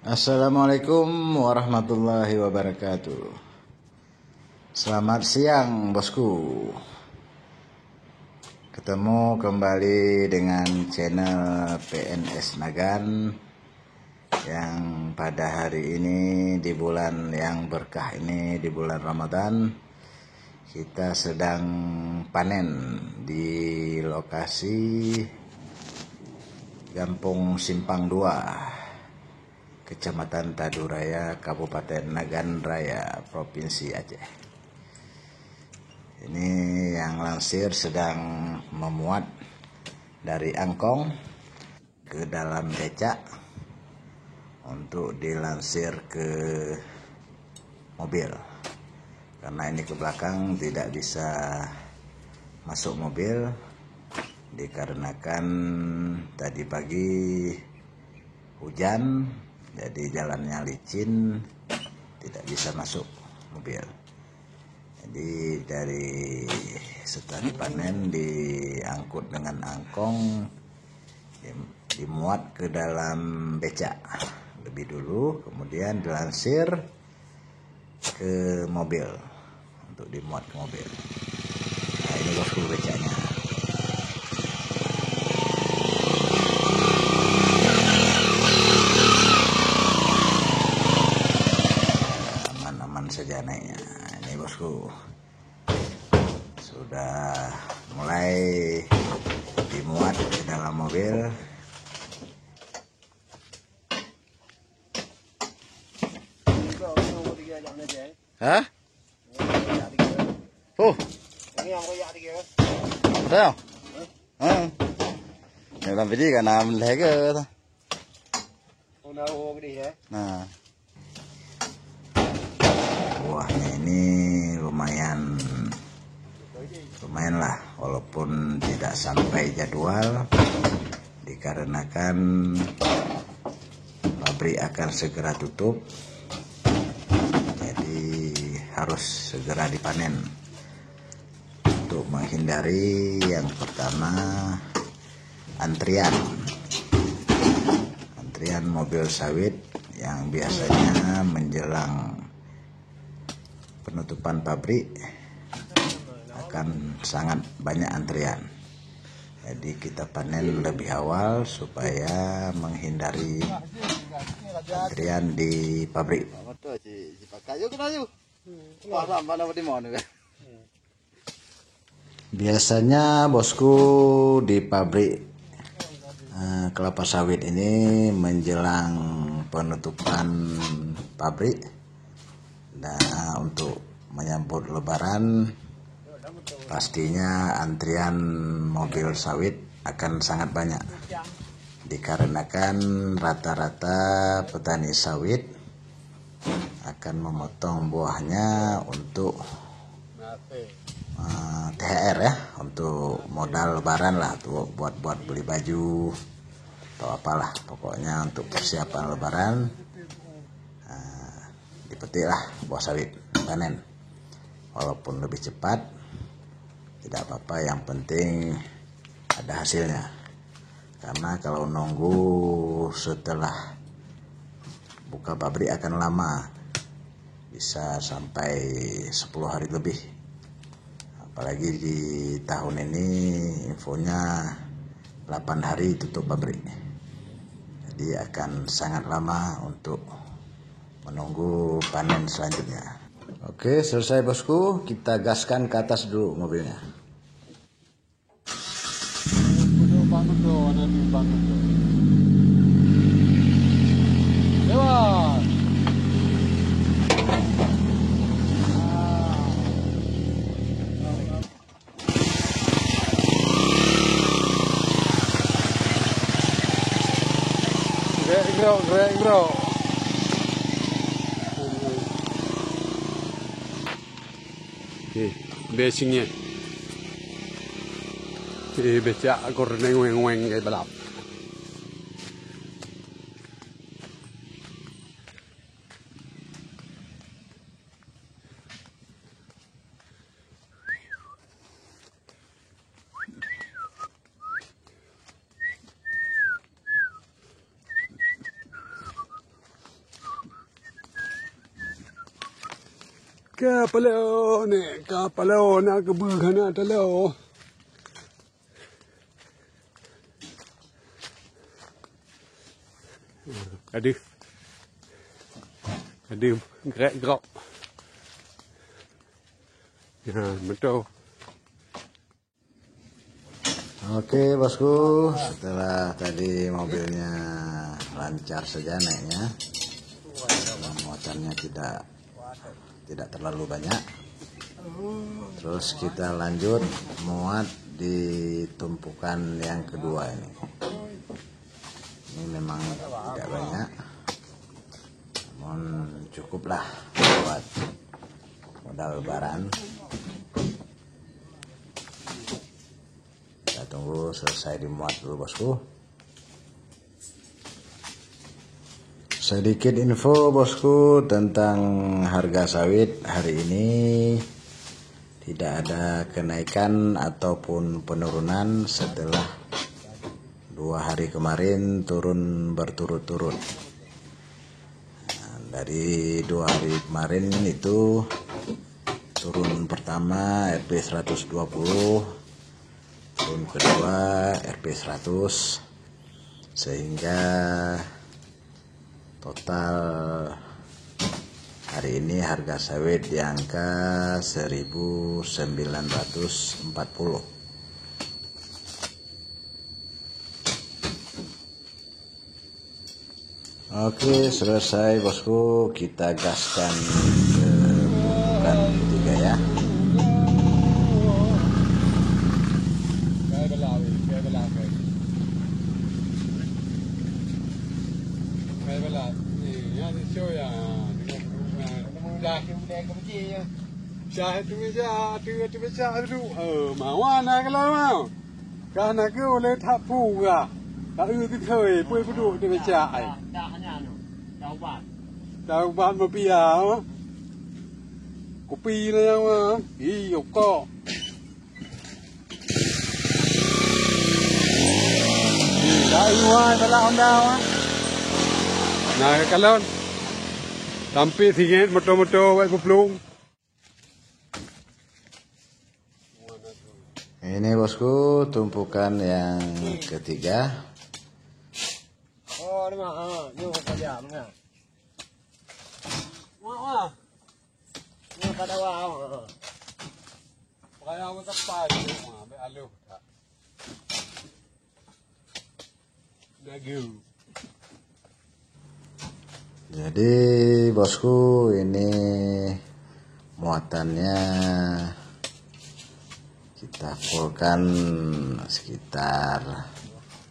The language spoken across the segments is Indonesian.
Assalamualaikum warahmatullahi wabarakatuh. Selamat siang bosku. Ketemu kembali dengan channel PNS Nagan yang pada hari ini di bulan yang berkah ini, di bulan Ramadan, kita sedang panen di lokasi Gampung Simpang 2, Kecamatan Taduraya, Kabupaten Nagan Raya, Provinsi Aceh. Ini yang lansir sedang memuat dari angkong ke dalam becak untuk dilansir ke mobil. Karena ini ke belakang tidak bisa masuk mobil dikarenakan tadi pagi hujan. Jadi jalannya licin, tidak bisa masuk mobil. Jadi dari setelah dipanen diangkut dengan angkong, dimuat ke dalam becak lebih dulu, kemudian dilansir ke mobil untuk dimuat ke mobil. Nah, ini bosku becaknya. Saja naiknya. Ini bosku sudah mulai dimuat ke dalam mobil. Hah? Sao? Nếu làm cái gì cả làm mình thấy cơ thôi. Nah. Buahnya ini lumayan lah, walaupun tidak sampai jadwal dikarenakan pabrik akan segera tutup, jadi harus segera dipanen untuk menghindari yang pertama antrian mobil sawit yang biasanya menjelang penutupan pabrik akan sangat banyak antrian. Jadi kita panen lebih awal supaya menghindari antrian di pabrik. Biasanya bosku di pabrik kelapa sawit ini menjelang penutupan pabrik, nah untuk menyambut lebaran pastinya antrian mobil sawit akan sangat banyak, dikarenakan rata-rata petani sawit akan memotong buahnya untuk THR ya, untuk modal lebaran lah, tuh buat beli baju atau apalah, pokoknya untuk persiapan lebaran. Dipetiklah buah sawit, panen. Walaupun lebih cepat tidak apa-apa, yang penting ada hasilnya. Karena kalau nunggu setelah buka pabrik akan lama, bisa sampai 10 hari lebih. Apalagi di tahun ini infonya 8 hari tutup pabrik. Jadi akan sangat lama untuk menunggu panen selanjutnya. Oke, selesai bosku, kita gaskan ke atas dulu mobilnya. Bro. Basicnya becak korneng weng kayak balap. Kapalo ni, kapalo nak keberhana telo. Ada gerak. Ya, betul. Oke bosku, setelah tadi mobilnya lancar saja naiknya, muatannya tidak terlalu banyak. Terus kita lanjut muat di tumpukan yang kedua ini. Ini memang tidak banyak, namun cukuplah buat modal lebaran. Kita tunggu selesai dimuat dulu bosku. Sedikit info bosku tentang harga sawit hari ini. Tidak ada kenaikan ataupun penurunan setelah 2 hari kemarin turun berturut-turut. Nah, dari 2 hari kemarin itu turun pertama Rp 120, turun kedua Rp 100, sehingga total hari ini harga sawit di angka 1.940. Oke, selesai bosku, kita gaskan ke tumpukan ketiga ya. Mau anak kalau mau, karena kau boleh tak puga, tak itu kau boleh duduk di meja. Tahu ban berpiau, kopi ni yang mah, iyo kok. Dah iwai bela ondau. Nah kalau tampil tinggi motor-motor buat pelung. Ini bosku tumpukan yang ketiga. Oh, ni mah, ni kerja mana? Wah. Ni kada wah. Kaya mo tak ni mah, be alu. Nagu. Jadi bosku, ini muatannya kita fullkan sekitar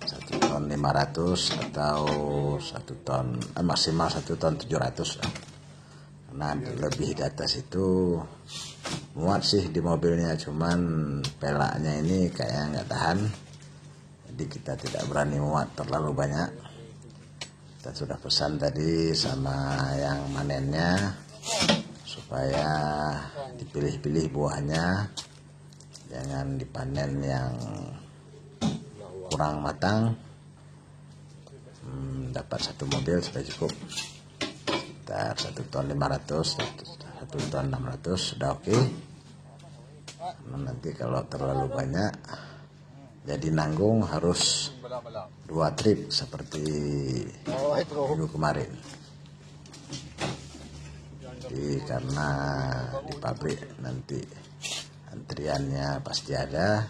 1,5 ton atau 1 ton, maksimal 1,7 ton. Karena lebih di atas itu muat sih di mobilnya, cuman pelaknya ini kayaknya nggak tahan, jadi kita tidak berani muat terlalu banyak. Kita sudah pesan tadi sama yang manennya supaya dipilih-pilih buahnya, jangan dipanen yang kurang matang. Dapat 1 mobil sudah cukup, sekitar 1,5 ton, 1,6 ton sudah oke. Nanti kalau terlalu banyak jadi nanggung, harus 2 trip seperti minggu kemarin. Jadi karena di pabrik nanti antriannya pasti ada,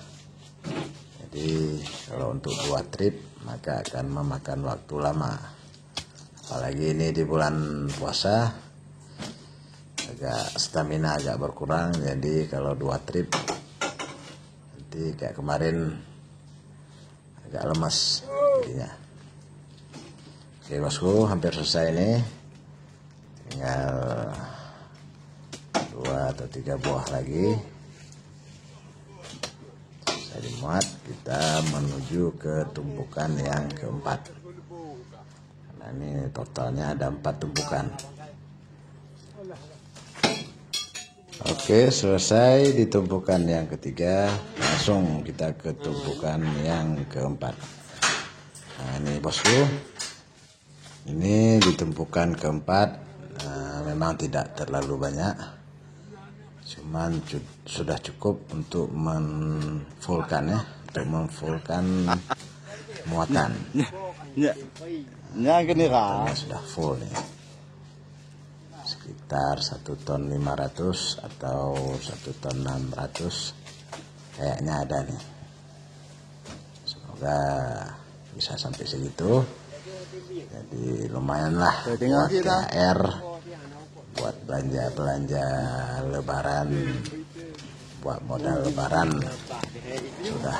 jadi kalau untuk 2 trip maka akan memakan waktu lama. Apalagi ini di bulan puasa, stamina agak berkurang, jadi kalau 2 trip nanti kayak kemarin agak lemas jadinya. Oke bosku, hampir selesai ini, tinggal 2 atau 3 buah lagi saya dimuat. Kita menuju ke tumpukan yang keempat. Nah, ini totalnya ada 4 tumpukan. Oke, selesai di tumpukan yang ketiga, langsung kita ke tumpukan yang keempat. Nah ini bosku, ini di tumpukan keempat, memang tidak terlalu banyak, cuman sudah cukup untuk memfullkan ya, untuk memfullkan muatan. Karena sudah full nih, sekitar 1 ton 500 atau 1 ton 600 kayaknya ada nih. Semoga bisa sampai segitu. Jadi lumayan lah buat THR, buat belanja lebaran, buat modal lebaran, sudah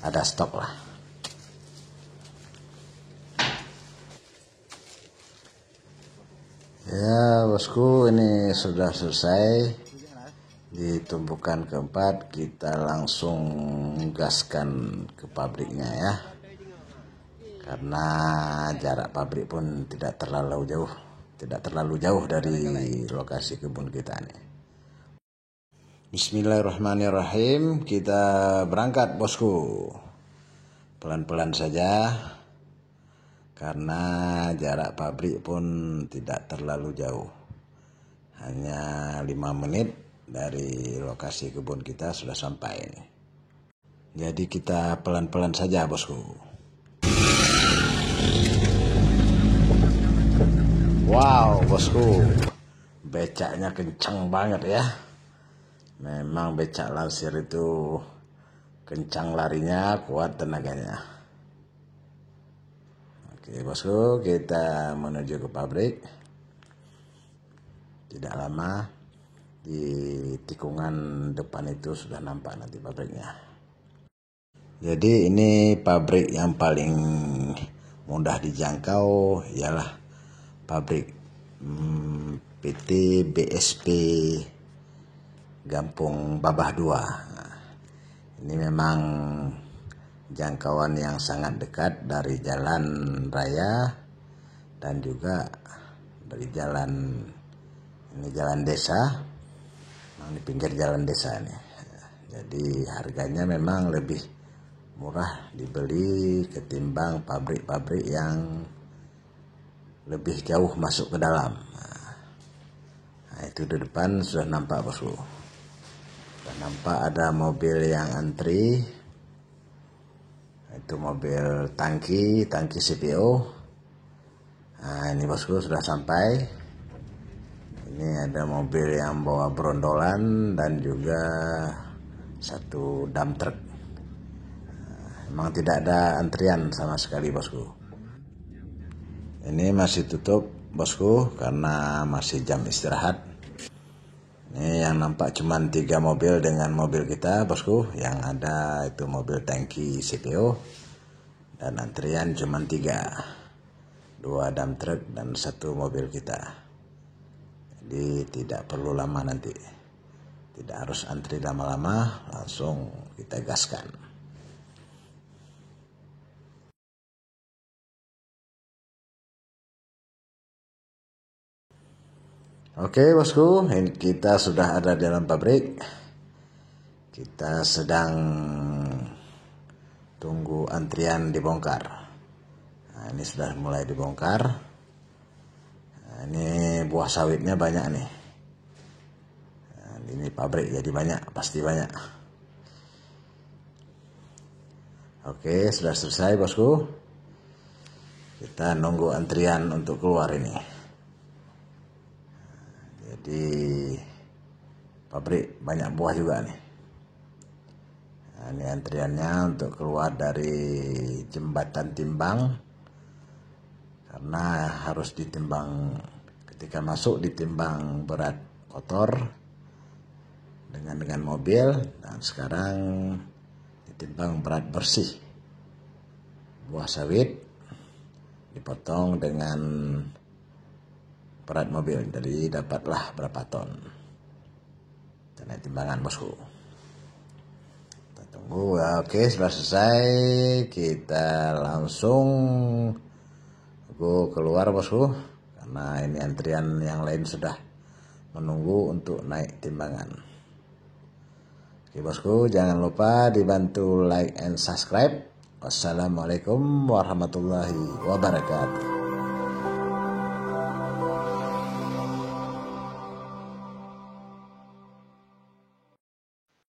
ada stok lah. Ya bosku, ini sudah selesai di tumpukan keempat. Kita langsung gaskan ke pabriknya ya, karena jarak pabrik pun tidak terlalu jauh dari lokasi kebun kita nih. Bismillahirrahmanirrahim, kita berangkat bosku. Pelan-pelan saja, karena jarak pabrik pun tidak terlalu jauh, hanya 5 menit dari lokasi kebun kita sudah sampai. Jadi kita pelan-pelan saja bosku. Wow bosku, becaknya kencang banget ya. Memang becak lansir itu kencang larinya, kuat tenaganya. Oke bosku, kita menuju ke pabrik. Tidak lama, di tikungan depan itu sudah nampak nanti pabriknya. Jadi ini pabrik yang paling mudah dijangkau ialah pabrik PT BSP Gampung Babah 2. Ini memang jangkauan yang sangat dekat dari jalan raya dan juga dari jalan desa, di pinggir jalan desa nih. Jadi harganya memang lebih murah dibeli ketimbang pabrik-pabrik yang lebih jauh masuk ke dalam. Nah, itu di depan sudah nampak bosku. Sudah nampak ada mobil yang antri. Itu mobil tangki CPO. Nah ini bosku sudah sampai. Ini ada mobil yang bawa brondolan dan juga satu dump truck. Memang tidak ada antrian sama sekali bosku. Ini masih tutup bosku karena masih jam istirahat. Ini yang nampak cuma 3 mobil dengan mobil kita bosku. Yang ada itu mobil tangki CPO dan antrian cuma 3, 2 dump truck dan 1 mobil kita. Jadi tidak perlu lama nanti, tidak harus antri lama-lama, langsung kita gaskan. Oke bosku, ini kita sudah ada di dalam pabrik. Kita sedang tunggu antrian dibongkar. Nah, ini sudah mulai dibongkar. Nah, ini buah sawitnya banyak nih. Nah, ini pabrik jadi banyak, pasti banyak. Oke, sudah selesai bosku. Kita nunggu antrian untuk keluar ini. Di pabrik banyak buah juga nih. Nah, ini antriannya untuk keluar dari jembatan timbang, karena harus ditimbang ketika masuk, ditimbang berat kotor dengan mobil, dan sekarang ditimbang berat bersih. Buah sawit dipotong dengan berat mobil, jadi dapatlah berapa ton. Dan timbangan bosku. Kita tunggu. Oke, sudah selesai. Kita langsung keluar bosku, karena ini antrian yang lain sudah menunggu untuk naik timbangan. Oke bosku, jangan lupa dibantu like and subscribe. Wassalamualaikum warahmatullahi wabarakatuh.